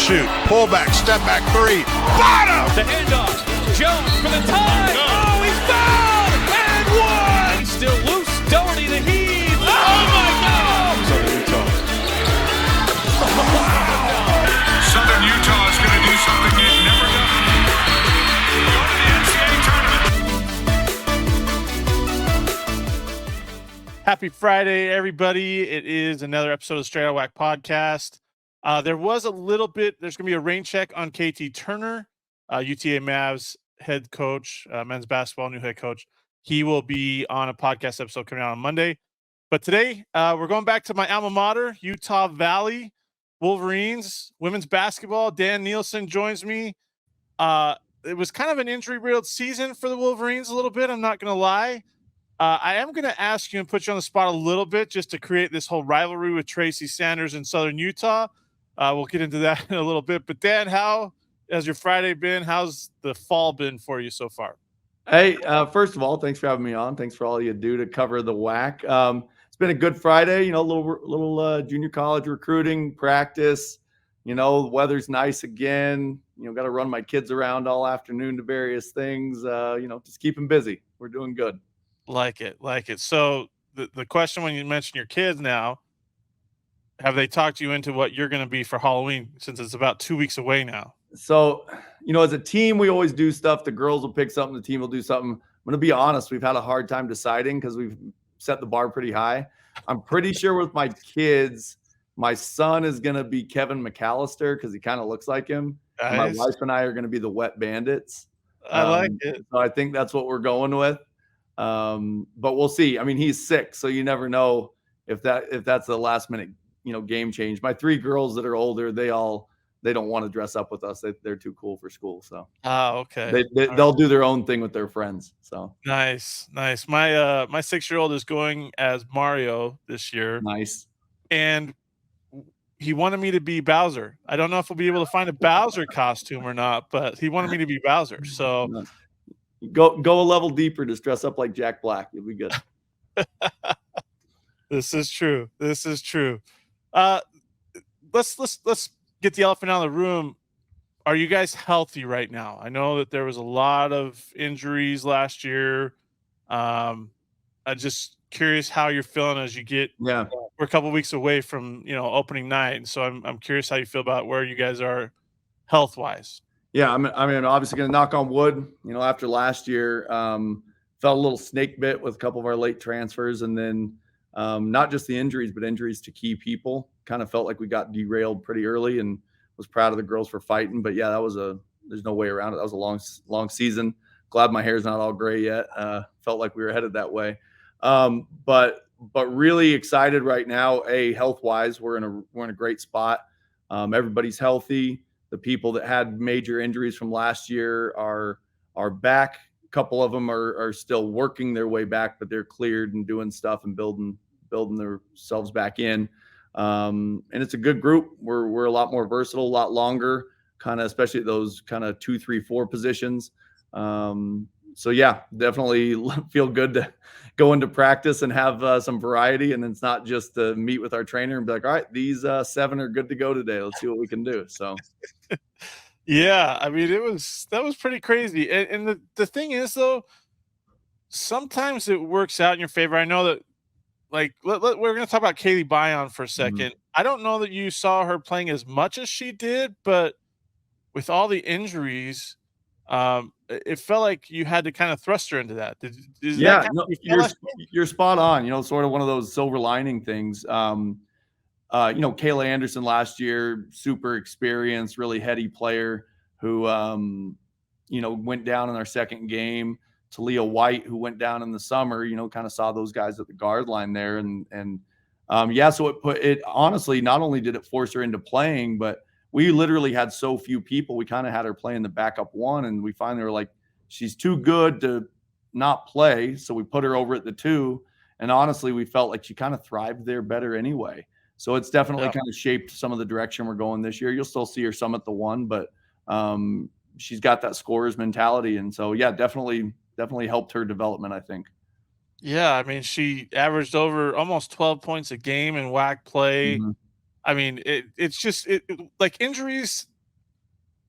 shoot. Pull back, step back three. Bottom! The handoff. Jones for the tie. Oh, he's fouled! And one! He's still loose. Doherty the heave. Oh, my God! Southern Utah is going to do something they've never done. Go to the NCAA tournament. Happy Friday, everybody. It is another episode of Straight Out Whack Podcast. There was a little bit, there's going to be a rain check on KT Turner, UTA Mavs head coach, men's basketball new head coach. He will be on a podcast episode coming out on Monday. But today, we're going back to my alma mater, Utah Valley Wolverines, women's basketball. Dan Nielson joins me. It was kind of an injury-riddled season for the Wolverines a little bit, I'm not going to lie. I am going to ask you and put you on the spot a little bit just to create this whole rivalry with Tracy Sanders in Southern Utah. We'll get into that in a little bit. But, Dan, how has your Friday been? How's the fall been for you so far? Hey, first of all, thanks for having me on. Thanks for all you do to cover the WAC. It's been a good Friday, you know, little junior college recruiting practice. You know, the weather's nice again. You know, got to run my kids around all afternoon to various things. You know, just keep them busy. We're doing good. Like it. So the question when you mention your kids now, have they talked you into what you're going to be for Halloween since it's about 2 weeks away now? So, you know, as a team, we always do stuff. The girls will pick something. The team will do something. I'm going to be honest. We've had a hard time deciding because we've set the bar pretty high. I'm pretty sure with my kids, my son is going to be Kevin McAllister because he kind of looks like him. Nice. My wife and I are going to be the Wet Bandits. I like it. So I think that's what we're going with. But we'll see. I mean, he's 6, so you never know if that's the last minute, you know, game change. My 3 girls that are older, they don't want to dress up with us. They're too cool for school. So okay. They'll do their own thing with their friends. So nice. My 6-year-old is going as Mario this year. Nice. And he wanted me to be Bowser. I don't know if we'll be able to find a Bowser costume or not, but he wanted me to be Bowser. So go a level deeper. Just dress up like Jack Black. You'll be good. This is true. Let's get the elephant out of the room. Are you guys healthy right now? I know that there was a lot of injuries last year. I'm just curious how you're feeling as you get. Yeah. We're a couple of weeks away from, you know, opening night, and so I'm curious how you feel about where you guys are health wise. Yeah, I mean, obviously going to knock on wood. You know, after last year, felt a little snake bit with a couple of our late transfers, and then not just the injuries, but injuries to key people. Kind of felt like we got derailed pretty early, and was proud of the girls for fighting. But yeah, there's no way around it. That was a long season. Glad my hair's not all gray yet. Felt like we were headed that way. But really excited right now. Health wise, we're in a great spot. Everybody's healthy. The people that had major injuries from last year are back. A couple of them are still working their way back, but they're cleared and doing stuff and building themselves back in. And it's a good group. We're a lot more versatile, a lot longer, kind of, especially at those kind of 2, 3, 4 positions. So yeah, definitely feel good to go into practice and have some variety. And it's not just to meet with our trainer and be like, all right, these 7 are good to go today. Let's see what we can do. So yeah, I mean, that was pretty crazy. And the thing is, though, sometimes it works out in your favor. I know that, like, we're going to talk about Kaylee Bion for a second. Mm-hmm. I don't know that you saw her playing as much as she did, but with all the injuries, it felt like you had to kind of thrust her into that. You're spot on. You know, sort of one of those silver lining things. You know, Kayla Anderson last year, super experienced, really heady player who, you know, went down in our second game. Talia White, who went down in the summer, you know, kind of saw those guys at the guard line there. So it honestly, not only did it force her into playing, but we literally had so few people. We kind of had her playing the backup 1, and we finally were like, she's too good to not play. So we put her over at the 2. And honestly, we felt like she kind of thrived there better anyway. So it's definitely kind of shaped some of the direction we're going this year. You'll still see her some at the 1, but she's got that scorer's mentality. And so, yeah, definitely helped her development, I think. Yeah, I mean, she averaged over almost 12 points a game in WAC play. Mm-hmm. I mean, it's just like injuries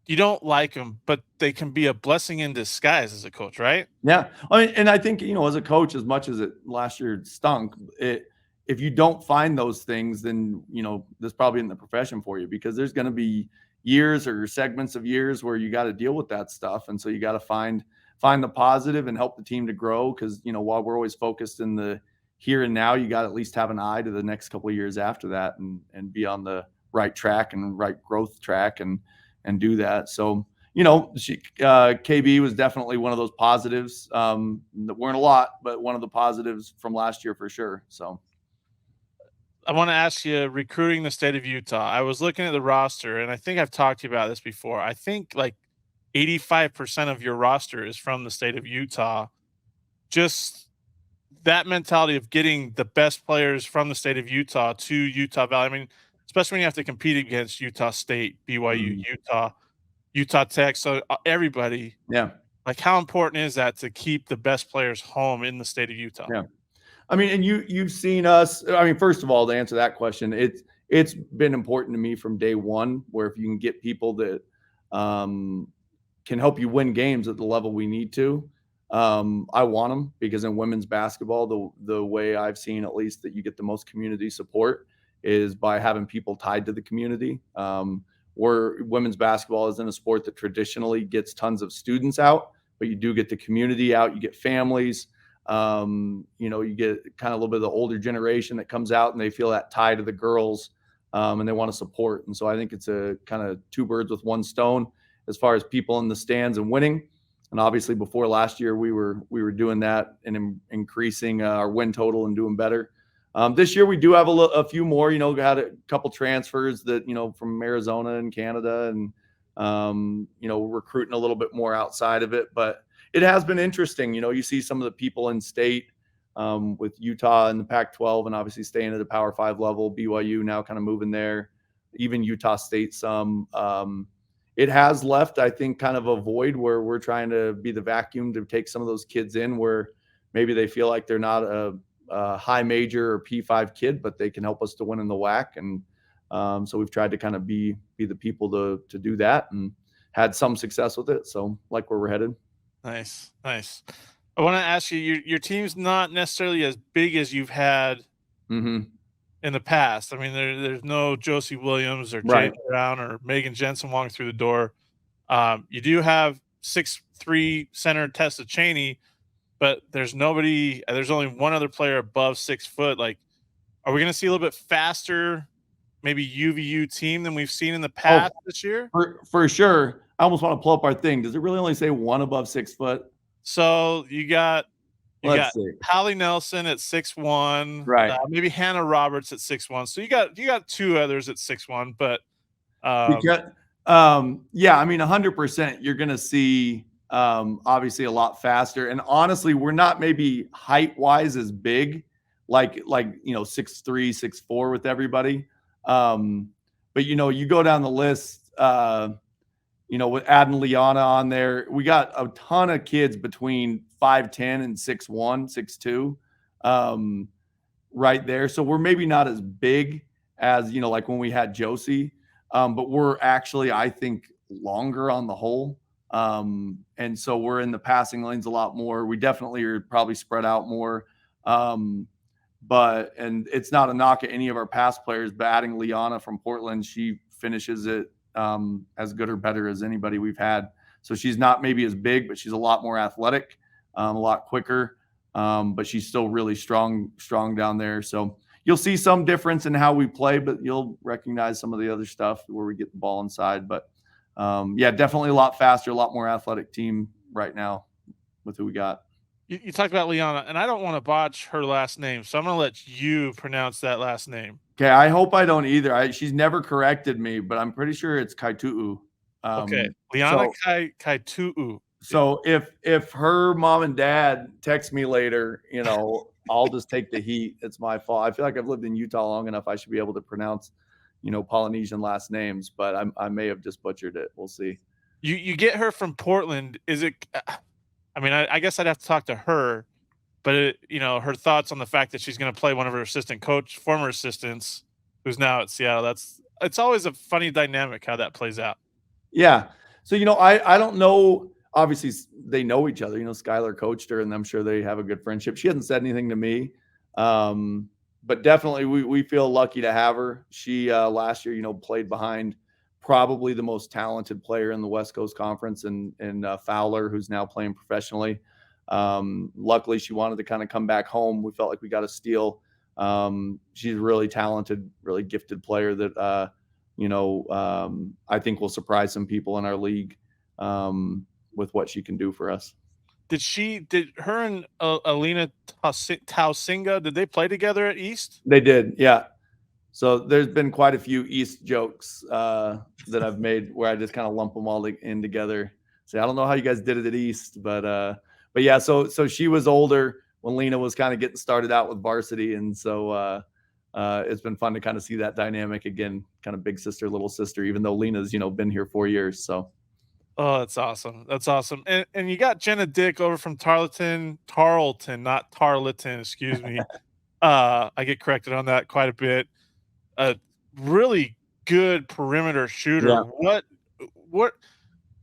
you don't like them, but they can be a blessing in disguise as a coach, right? Yeah. I mean, and I think, as a coach, as much as it last year stunk, if you don't find those things, then, this probably isn't the profession for you, because there's going to be years or segments of years where you got to deal with that stuff. And so you got to find the positive and help the team to grow. Cause while we're always focused in the here and now, you got to at least have an eye to the next couple of years after that, and be on the right track and right growth track, and do that. So, KB was definitely one of those positives. That weren't a lot, but one of the positives from last year for sure. So I want to ask you, recruiting the state of Utah. I was looking at the roster, and I think I've talked to you about this before. I think like 85% of your roster is from the state of Utah. Just that mentality of getting the best players from the state of Utah to Utah Valley. I mean, especially when you have to compete against Utah State, BYU, Utah Tech. So everybody, yeah. like, how important is that to keep the best players home in the state of Utah? Yeah. I mean, and you've seen us. I mean, first of all, to answer that question, it's been important to me from day one, where if you can get people that can help you win games at the level we need to, I want them, because in women's basketball, the way I've seen, at least, that you get the most community support is by having people tied to the community. Where women's basketball isn't a sport that traditionally gets tons of students out, but you do get the community out, you get families. You get kind of a little bit of the older generation that comes out, and they feel that tie to the girls, and they want to support. And so I think it's a kind of two birds with one stone as far as people in the stands and winning. And obviously before last year, we were doing that and increasing our win total and doing better. This year we do have a few more, got a couple transfers that, from Arizona and Canada, and, recruiting a little bit more outside of it, but it has been interesting. You see some of the people in state, with Utah and the Pac-12, and obviously staying at the Power 5 level, BYU now kind of moving there, even Utah State some. It has left, I think, kind of a void where we're trying to be the vacuum to take some of those kids in, where maybe they feel like they're not a high major or P5 kid, but they can help us to win in the WAC. And so we've tried to kind of be the people to do that, and had some success with it. So like where we're headed. Nice. I want to ask you, your team's not necessarily as big as you've had in the past. I mean, there's no Josie Williams or Jade Brown or Megan Jensen walking through the door. You do have 6'3" center Tessa Cheney, but there's only one other player above 6 foot. Like, are we going to see a little bit faster, maybe UVU team than we've seen in the past this year? For sure. I almost want to pull up our thing. Does it really only say one above 6 foot? So you got Hallie Nelson at 6'1", right? Maybe Hannah Roberts at 6'1". So you got two others at 6'1", but yeah, I mean, 100%. You're going to see obviously a lot faster, and honestly, we're not maybe height wise as big, like 6'3", 6'4" with everybody. But you go down the list. With adding Liana on there, we got a ton of kids between 5'10" and 6'1", 6'2", right there. So we're maybe not as big as, like when we had Josie, but we're actually, I think, longer on the whole. And so we're in the passing lanes a lot more. We definitely are probably spread out more. And it's not a knock at any of our past players, but adding Liana from Portland, she finishes it as good or better as anybody we've had. So she's not maybe as big, but she's a lot more athletic, a lot quicker, but she's still really strong down there. So you'll see some difference in how we play, but you'll recognize some of the other stuff where we get the ball inside. But yeah, definitely a lot faster, a lot more athletic team right now with who we got. You talked about Liana, and I don't want to botch her last name, so I'm going to let you pronounce that last name. Okay, I hope I don't either. She's never corrected me, but I'm pretty sure it's Kaitu'u. Okay, Liana Kaitu'u. So if her mom and dad text me later, I'll just take the heat. It's my fault. I feel like I've lived in Utah long enough. I should be able to pronounce, Polynesian last names, but I may have just butchered it. We'll see. You get her from Portland. Is it? I mean, I guess I'd have to talk to her, but her thoughts on the fact that she's going to play one of her former assistants, who's now at Seattle. It's always a funny dynamic how that plays out. Yeah. So, I don't know. Obviously, they know each other. Skylar coached her, and I'm sure they have a good friendship. She hasn't said anything to me, but definitely we feel lucky to have her. She last year, played behind probably the most talented player in the West Coast Conference, and Fowler, who's now playing professionally. Luckily, she wanted to kind of come back home. We felt like we got a steal. She's a really talented, really gifted player that I think will surprise some people in our league with what she can do for us. Did her and Alina Tausinga, did they play together at East? They did, yeah. So there's been quite a few East jokes that I've made where I just kind of lump them all in together. Say, I don't know how you guys did it at East, but yeah. So she was older when Lena was kind of getting started out with varsity, and so it's been fun to kind of see that dynamic again, kind of big sister, little sister. Even though Lena's been here 4 years, so. Oh, that's awesome. That's awesome. And you got Jenna Dick over from Tarleton, not Tarleton, excuse me. I get corrected on that quite a bit. A really good perimeter shooter. Yeah. What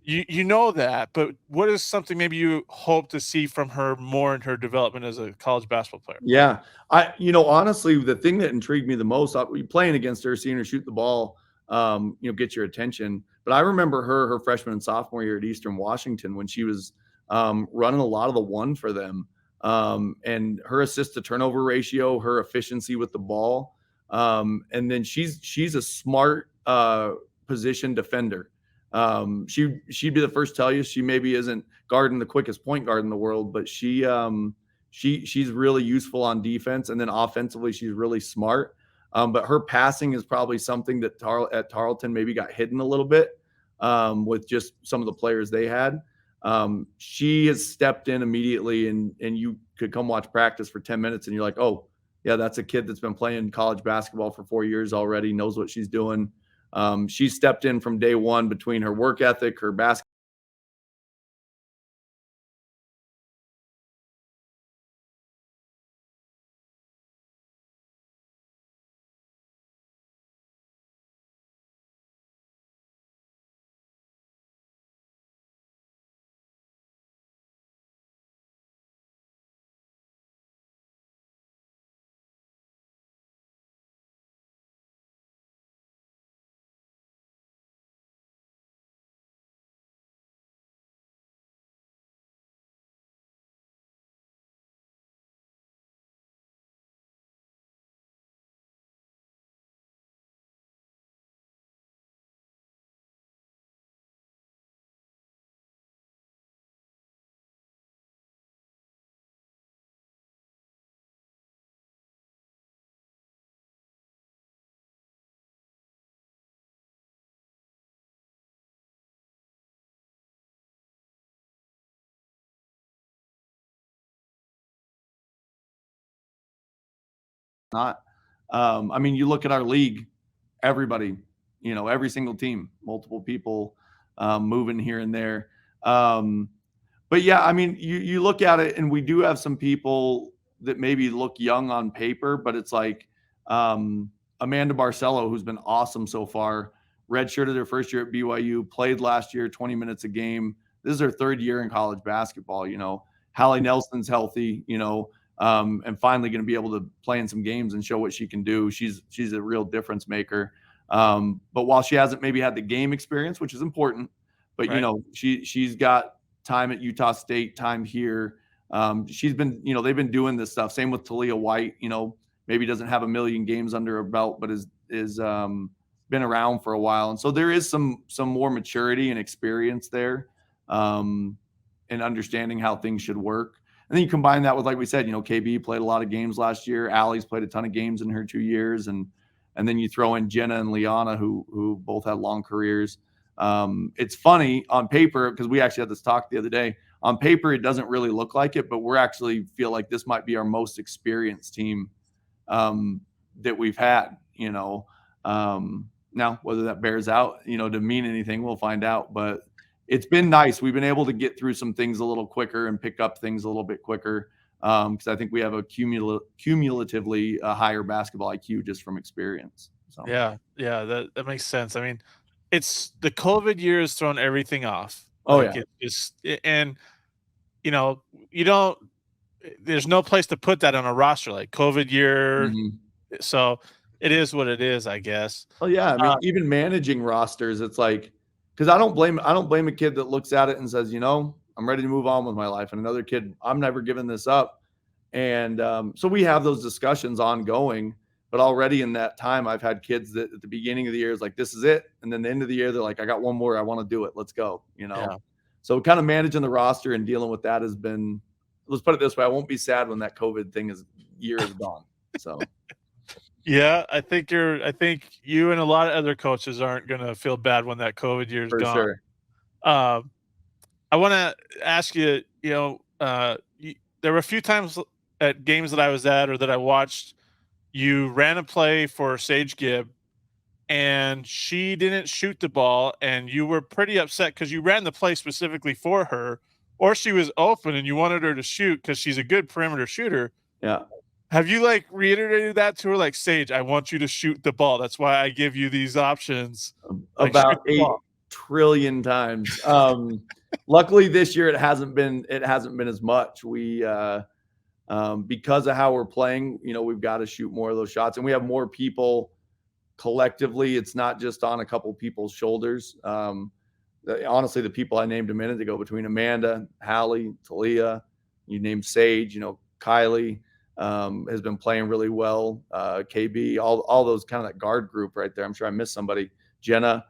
you know that, but what is something maybe you hope to see from her more in her development as a college basketball player? Yeah. Honestly, the thing that intrigued me the most, playing against her, seeing her shoot the ball, get your attention. But I remember her freshman and sophomore year at Eastern Washington when she was running a lot of the one for them. And her assist to turnover ratio, her efficiency with the ball. And then she's a smart position defender. She'd be the first to tell you she maybe isn't guarding the quickest point guard in the world, but she's really useful on defense, and then offensively she's really smart. But her passing is probably something that at Tarleton maybe got hidden a little bit with just some of the players they had. She has stepped in immediately, and you could come watch practice for 10 minutes and you're like, oh, yeah, that's a kid that's been playing college basketball for 4 years already, knows what she's doing. She stepped in from day one between her work ethic, her basketball. Not. You look at our league, everybody, every single team, multiple people moving here and there. But yeah, you look at it, and we do have some people that maybe look young on paper, but it's like Amanda Barcelo, who's been awesome so far, redshirted her first year at BYU, played last year 20 minutes a game. This is her third year in college basketball. Hallie Nelson's healthy, and finally going to be able to play in some games and show what she can do. She's a real difference maker. But while she hasn't maybe had the game experience, which is important, but Right. she's got time at Utah State, time here. She's been, they've been doing this stuff. Same with Talia White, maybe doesn't have a million games under her belt, but is been around for a while. And so there is some more maturity and experience there, and understanding how things should work. And then you combine that with, like we said, KB played a lot of games last year. Allie's played a ton of games in her 2 years. And then you throw in Jenna and Liana, who both had long careers. It's funny on paper, because we actually had this talk the other day. On paper, it doesn't really look like it, but we're actually feel like this might be our most experienced team that we've had. Now, whether that bears out, to mean anything, we'll find out. But it's been nice. We've been able to get through some things a little quicker and pick up things a little bit quicker, because I think we have a cumulatively higher basketball IQ just from experience. So. Yeah, that makes sense. it's the COVID year has thrown everything off. Oh, Like yeah. and you know, you don't there's no place to put that on a roster like COVID year. Mhm. So it is what it is, I guess. Oh, yeah, I mean, even managing rosters, it's like, because I don't blame a kid that looks at it and says, I'm ready to move on with my life, and another kid, I'm never giving this up. And so we have those discussions ongoing, but already in that time, I've had kids that at the beginning of the year is like, this is it. And then the end of the year, they're like, I got one more. I want to do it. Let's go. Yeah. So kind of managing the roster and dealing with that has been, let's put it this way. I won't be sad when that COVID year is gone. So Yeah, I think you and a lot of other coaches aren't gonna feel bad when that COVID year's for gone. sure. I wanna ask you, there were a few times at games that I was at or that I watched, you ran a play for Sage Gibb, and she didn't shoot the ball, and you were pretty upset because you ran the play specifically for her, or she was open and you wanted her to shoot because she's a good perimeter shooter. Yeah. Have you, like, reiterated that to her, like, "Sage, I want you to shoot the ball. That's why I give you these options. Like, shoot About the 8 ball." trillion times. Luckily this year it hasn't been as much. We because of how we're playing, we've got to shoot more of those shots, and we have more people collectively. It's not just on a couple people's shoulders. Honestly, the people I named a minute ago, between Amanda, Hallie, Talia, you named Sage, Kylie has been playing really well. KB, all those kind of that guard group right there. I'm sure I missed somebody. Jenna,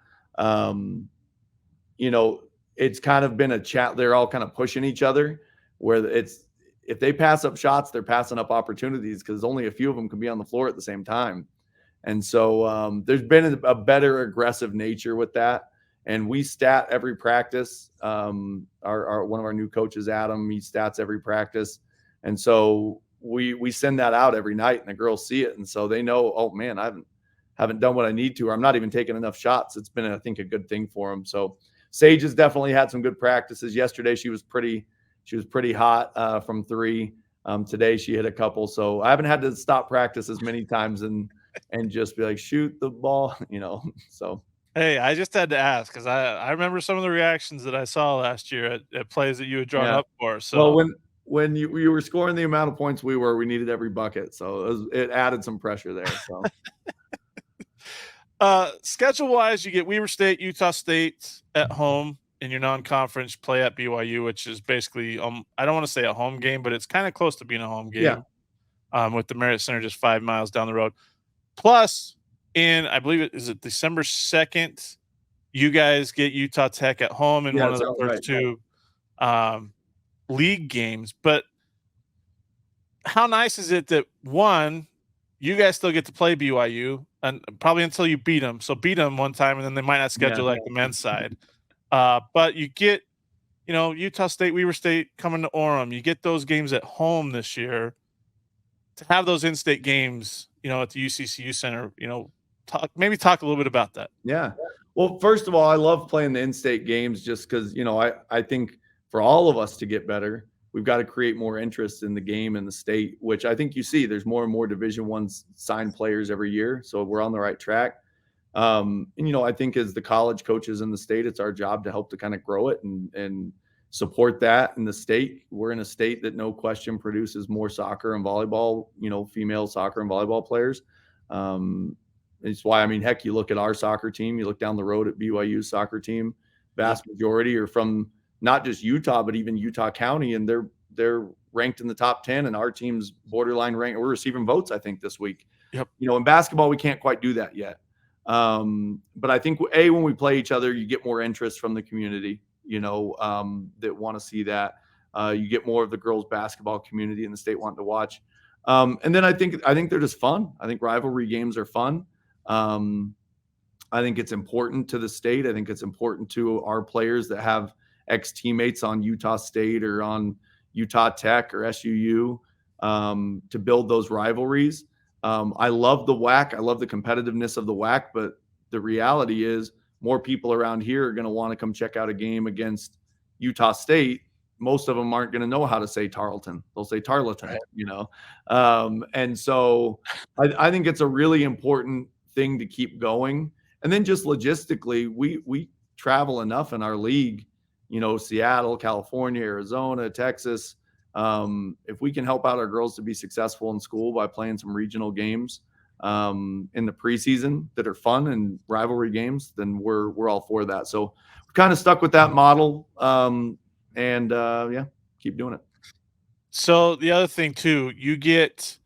it's kind of been a chat. They're all kind of pushing each other, where if they pass up shots, they're passing up opportunities because only a few of them can be on the floor at the same time. And so there's been a better aggressive nature with that. And we stat every practice. One of our new coaches, Adam, he stats every practice. And so we send that out every night, and the girls see it. And so they know, oh man, I haven't done what I need to, or I'm not even taking enough shots. It's been, I think, a good thing for them. So Sage has definitely had some good practices. Yesterday, she was pretty hot from three. Today she hit a couple. So I haven't had to stop practice as many times and just be like, shoot the ball, so. Hey, I just had to ask because I remember some of the reactions that I saw last year at plays that you had drawn Yeah. up for, Well, so when you were scoring the amount of points we needed every bucket. So it added some pressure there. So schedule-wise, you get Weber State, Utah State at home in your non-conference, play at BYU, which is basically, I don't wanna say a home game, but it's kinda close to being a home game. Yeah. With the Marriott Center just 5 miles down the road. Plus, I believe it December 2nd, you guys get Utah Tech at home in Yeah, one of the sounds first right. 2 league games. But how nice is it that, one, you guys still get to play BYU, and probably until you beat them. So beat them one time, and then they might not schedule like the men's side. But you get, Utah State, Weber State coming to Orem. You get those games at home this year. To have those in-state games, at the UCCU Center, talk a little bit about that. Yeah. Well, first of all, I love playing the in-state games just because, I think for all of us to get better, we've got to create more interest in the game in the state, which I think you see there's more and more Division I signed players every year. So we're on the right track. And, I think as the college coaches in the state, it's our job to help to kind of grow it and support that in the state. We're in a state that no question produces more soccer and volleyball, female soccer and volleyball players. It's why, heck, you look at our soccer team, you look down the road at BYU's soccer team, vast majority are from not just Utah, but even Utah County, and they're ranked in the top 10, and our team's borderline ranked. We're receiving votes, I think, this week. Yep. In basketball, we can't quite do that yet. But I think, when we play each other, you get more interest from the community, that want to see that. You get more of the girls basketball community in the state wanting to watch. And then I think they're just fun. I think rivalry games are fun. I think it's important to the state. I think it's important to our players that have ex-teammates on Utah State or on Utah Tech or SUU, to build those rivalries. I love the WAC. I love the competitiveness of the WAC, but the reality is more people around here are going to want to come check out a game against Utah State. Most of them aren't going to know how to say Tarleton. They'll say Tarleton, and so I think it's a really important thing to keep going. And then just logistically, we travel enough in our league, Seattle, California, Arizona, Texas. If we can help out our girls to be successful in school by playing some regional games in the preseason that are fun and rivalry games, then we're all for that. So we kind of stuck with that model, and keep doing it. So the other thing too, you get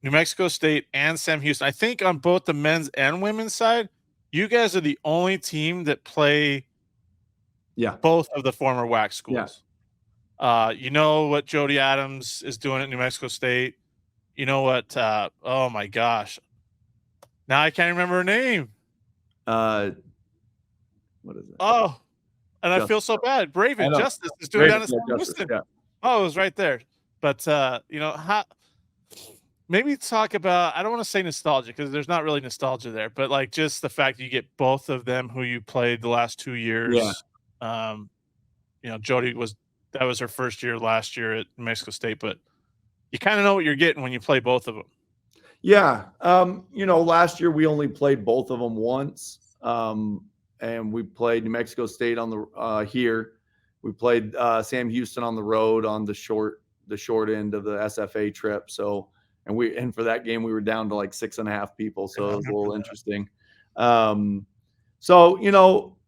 New Mexico State and Sam Houston. I think on both the men's and women's side, you guys are the only team that play both of the former WAC schools. You know what Jody Adams is doing at New Mexico State. You know what? Oh my gosh! Now I can't remember her name. What is it? Oh, and Justice. I feel so bad. Braven Justice is doing that in Sam Houston. Yeah. Oh, it was right there. But maybe talk about, I don't want to say nostalgia because there's not really nostalgia there, but like just the fact that you get both of them who you played the last 2 years. Yeah. Jody that was her first year last year at New Mexico State, but you kind of know what you're getting when you play both of them. Yeah. Last year we only played both of them once. And we played New Mexico State on the here. We played Sam Houston on the road on the short end of the SFA trip. So, and for that game we were down to like 6.5 people. So it was a little interesting.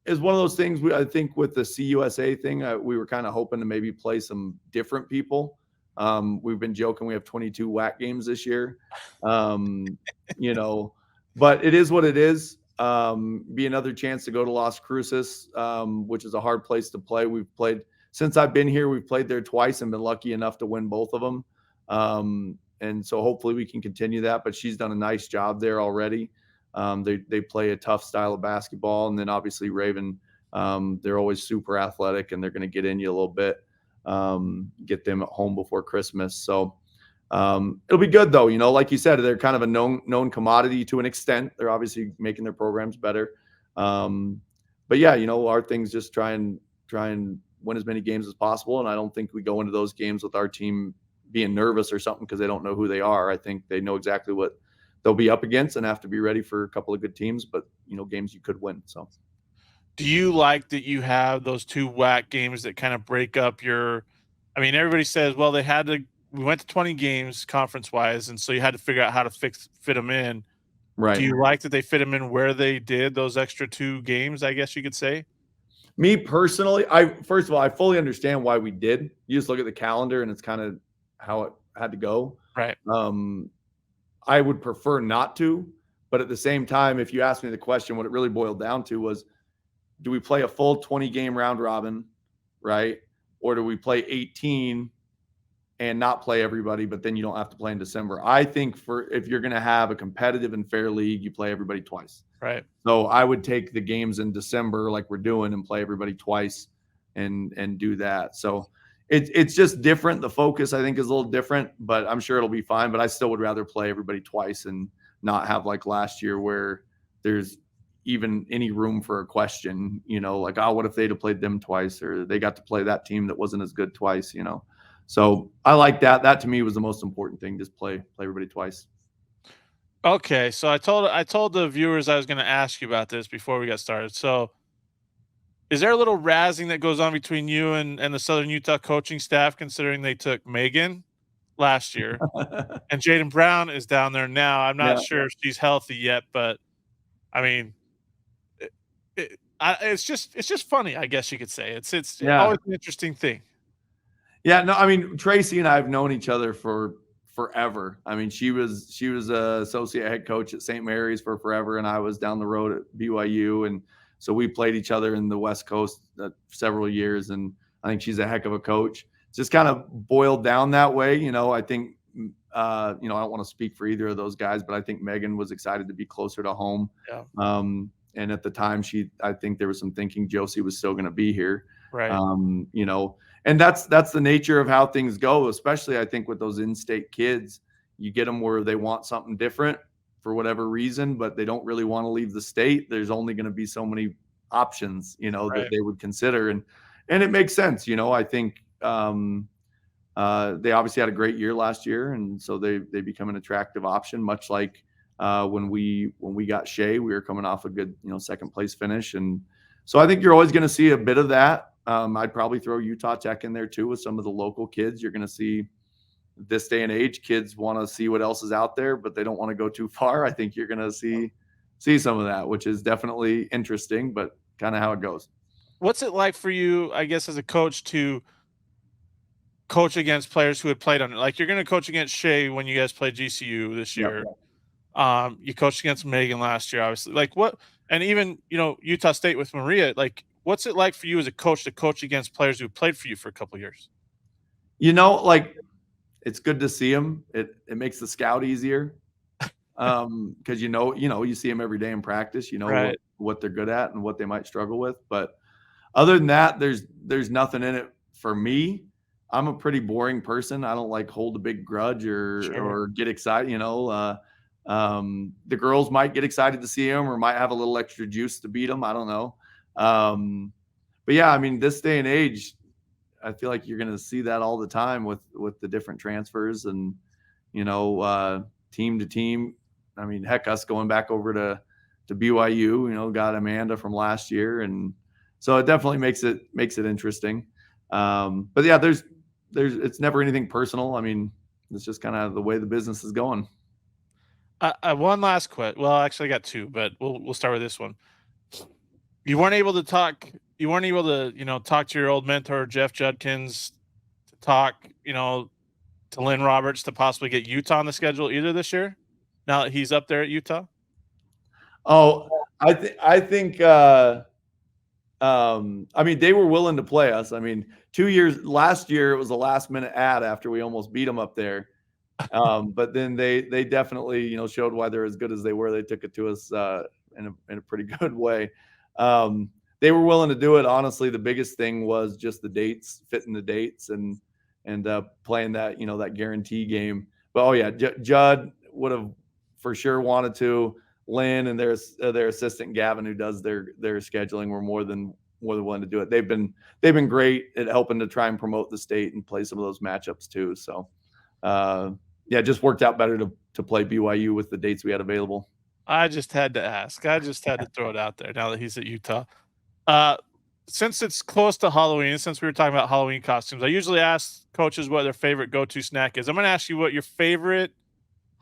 It's one of those things. I think with the CUSA thing, we were kind of hoping to maybe play some different people. We've been joking we have 22 WAC games this year. But it is what it is. Be another chance to go to Las Cruces, which is a hard place to play. We've played since I've been here. We've played there twice and been lucky enough to win both of them. And so hopefully we can continue that. But she's done a nice job there already. They play a tough style of basketball, and then obviously Raven, they're always super athletic, and they're going to get in you a little bit. Get them at home before Christmas. So it'll be good though. Like you said, they're kind of a known commodity to an extent. They're obviously making their programs better. But yeah, our thing's just try and win as many games as possible. And I don't think we go into those games with our team being nervous or something because they don't know who they are. I think they know exactly what they'll be up against and have to be ready for a couple of good teams, but games you could win. So do you like that you have those 2 WAC games that kind of break up everybody says, well, we went to 20 games conference wise. And so you had to figure out how to fit them in. Right. Do you like that they fit them in where they did those extra 2 games, I guess you could say? Me personally, first of all, I fully understand why we did. You just look at the calendar and it's kind of how it had to go. Right. I would prefer not to, but at the same time, if you ask me the question, what it really boiled down to was, do we play a full 20 game round robin, right? Or do we play 18 and not play everybody, but then you don't have to play in December? I think if you're going to have a competitive and fair league, you play everybody twice. Right. So I would take the games in December like we're doing and play everybody twice and do that. So it's just different. The focus, I think, is a little different, but I'm sure it'll be fine. But I still would rather play everybody twice and not have like last year where there's even any room for a question, like, oh, what if they'd have played them twice, or they got to play that team that wasn't as good twice, So I like that. That to me was the most important thing. Just play everybody twice. Okay. So I told the viewers I was going to ask you about this before we got started. So is there a little razzing that goes on between you and the Southern Utah coaching staff, considering they took Megan last year and Jaden Brown is down there now? I'm not sure if she's healthy yet, but I mean, it's just funny, I guess you could say. It's always an interesting thing. Yeah, no, I mean, Tracy and I have known each other for forever. I mean, she was a associate head coach at St. Mary's for forever, and I was down the road at BYU, and so we played each other in the West Coast several years. And I think she's a heck of a coach. It's just kind of boiled down that way. I think I don't want to speak for either of those guys, but I think Megan was excited to be closer to home. Yeah. And at the time, I think there was some thinking Josie was still going to be here. Right. And that's the nature of how things go, especially I think with those in-state kids. You get them where they want something different for whatever reason, but they don't really want to leave the state. There's only going to be so many options, Right. that they would consider. And it makes sense. I think they obviously had a great year last year. And so they become an attractive option, much like when we got Shea, we were coming off a good, second place finish. And so I think you're always going to see a bit of that. I'd probably throw Utah Tech in there too with some of the local kids. You're going to see this day and age, kids want to see what else is out there, but they don't want to go too far. I think you're going to see some of that, which is definitely interesting, but kind of how it goes. What's it like for you, I guess, as a coach to coach against players who had played on it? Like, you're going to coach against Shea when you guys play GCU this year. Yep. You coached against Megan last year, obviously. Like, what, and even, Utah State with Maria, like, what's it like for you as a coach to coach against players who played for you for a couple of years? Like, it's good to see them. It makes the scout easier. Because you see them every day in practice, Right. what they're good at and what they might struggle with. But other than that, there's nothing in it for me. I'm a pretty boring person. I don't like hold a big grudge or get excited. The girls might get excited to see them or might have a little extra juice to beat them. I don't know. But yeah, I mean, this day and age, I feel like you're going to see that all the time with the different transfers and, team to team. I mean, heck, us going back over to BYU, got Amanda from last year. And so it definitely makes it interesting. But yeah, it's never anything personal. I mean, it's just kind of the way the business is going. One last question. Well, actually I got two, but we'll start with this one. You weren't able to talk to your old mentor, Jeff Judkins, to talk, to Lynn Roberts to possibly get Utah on the schedule either this year, now that he's up there at Utah? Oh, I think I mean, they were willing to play us. I mean, last year it was a last minute ad after we almost beat them up there. But then they definitely, showed why they're as good as they were. They took it to us in a pretty good way. They were willing to do it. Honestly, the biggest thing was just the dates, fitting the dates and playing that, that guarantee game. But oh yeah, Judd would have for sure wanted to. Lynn and their assistant Gavin, who does their scheduling, were more than willing to do it. They've been great at helping to try and promote the state and play some of those matchups too. So yeah, it just worked out better to play BYU with the dates we had available. I just had to ask. I just had to throw it out there now that he's at Utah. Since it's close to Halloween, since we were talking about Halloween costumes, I usually ask coaches what their favorite go-to snack is. I'm going to ask you what your favorite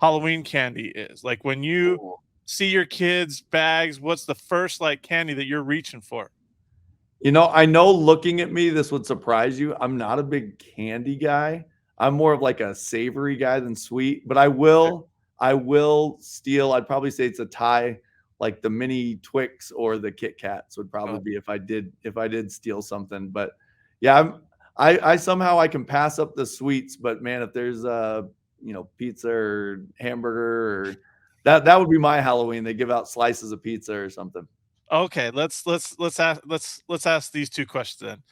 Halloween candy is. Like, when you see your kids' bags, what's the first candy that you're reaching for? I know looking at me, this would surprise you. I'm not a big candy guy. I'm more of like a savory guy than sweet, but I will steal. I'd probably say it's a tie. Like the mini Twix or the Kit Kats would probably be if I did steal something. But yeah, I somehow I can pass up the sweets, but man, if there's pizza or hamburger or that would be my Halloween. They give out slices of pizza or something. Okay, let's ask these two questions then.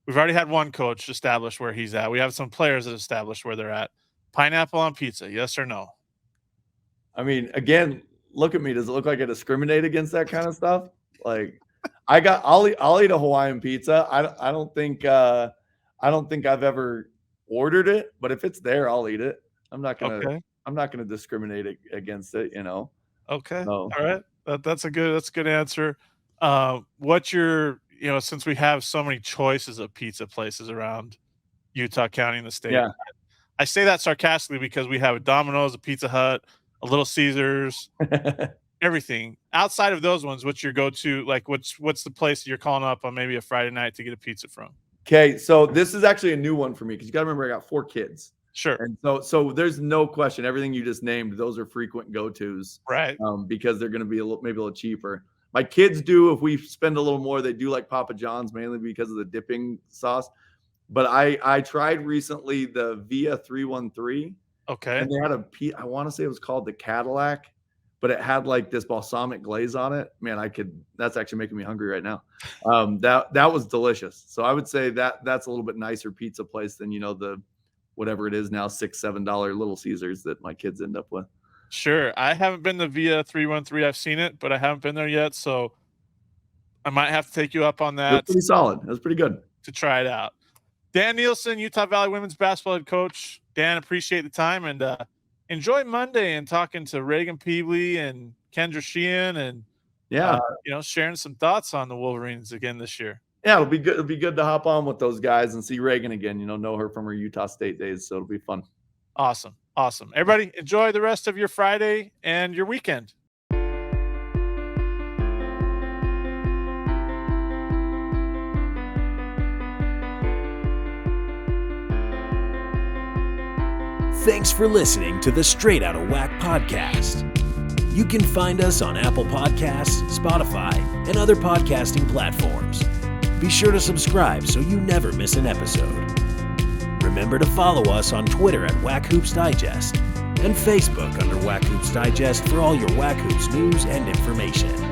We've already had one coach establish where he's at. We have some players that established where they're at. Pineapple on pizza, yes or no? I mean, again, look at me. Does it look like I discriminate against that kind of stuff? Like, I'll eat a Hawaiian pizza. I don't think I've ever ordered it, but if it's there, I'll eat it. I'm not gonna discriminate against it. Okay. So. All right. That's a good answer. What's your, since we have so many choices of pizza places around Utah County and the state. Yeah. I say that sarcastically because we have a Domino's, a Pizza Hut, a Little Caesars, everything. Outside of those ones, what's your go-to? Like, what's the place that you're calling up on maybe a Friday night to get a pizza from? Okay, so this is actually a new one for me because you got to remember I got 4 kids. Sure. And so there's no question. Everything you just named, those are frequent go-tos, right? Because they're going to be maybe a little cheaper. My kids do, if we spend a little more, they do like Papa John's mainly because of the dipping sauce. But I tried recently the Via 313. Okay. And they had I want to say it was called the Cadillac, but it had like this balsamic glaze on it. Man, that's actually making me hungry right now. That was delicious. So I would say that's a little bit nicer pizza place than, the whatever it is now, $6-7 Little Caesars that my kids end up with. Sure. I haven't been to Via 313. I've seen it, but I haven't been there yet. So I might have to take you up on that. It was pretty solid. It was pretty good. To try it out. Dan Nielson, Utah Valley women's basketball head coach. Dan, appreciate the time and enjoy Monday and talking to Reagan Peebley and Kendra Sheehan and sharing some thoughts on the Wolverines again this year. Yeah, it'll be good. It'll be good to hop on with those guys and see Reagan again. Know her from her Utah State days, so it'll be fun. Awesome. Everybody, enjoy the rest of your Friday and your weekend. Thanks for listening to the Straight Outta Whack podcast. You can find us on Apple Podcasts, Spotify, and other podcasting platforms. Be sure to subscribe so you never miss an episode. Remember to follow us on Twitter at Whack Hoops Digest and Facebook under Whack Hoops Digest for all your Whack Hoops news and information.